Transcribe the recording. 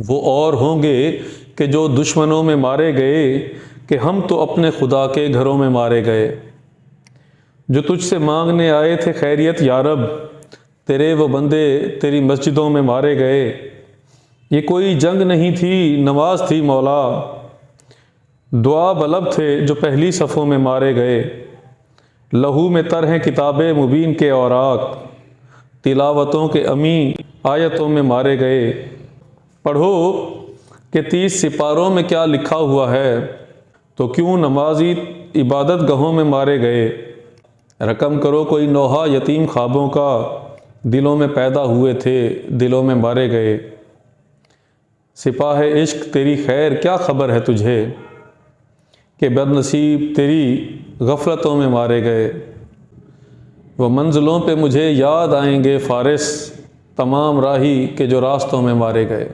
وہ اور ہوں گے کہ جو دشمنوں میں مارے گئے، کہ ہم تو اپنے خدا کے گھروں میں مارے گئے۔ جو تجھ سے مانگنے آئے تھے خیریت یا رب، تیرے وہ بندے تیری مسجدوں میں مارے گئے۔ یہ کوئی جنگ نہیں تھی، نماز تھی مولا، دعا بلب تھے جو پہلی صفوں میں مارے گئے۔ لہو میں تر ہیں کتاب مبین کے اوراق، تلاوتوں کے امی آیتوں میں مارے گئے۔ پڑھو کہ 30 سپاروں میں کیا لکھا ہوا ہے، تو کیوں نمازی عبادت گاہوں میں مارے گئے۔ رقم کرو کوئی نوحہ یتیم خوابوں کا، دلوں میں پیدا ہوئے تھے دلوں میں مارے گئے۔ سپاہ عشق تیری خیر کیا خبر ہے تجھے، کہ بد نصیب تیری غفلتوں میں مارے گئے۔ وہ منزلوں پہ مجھے یاد آئیں گے فارس، تمام راہی کے جو راستوں میں مارے گئے۔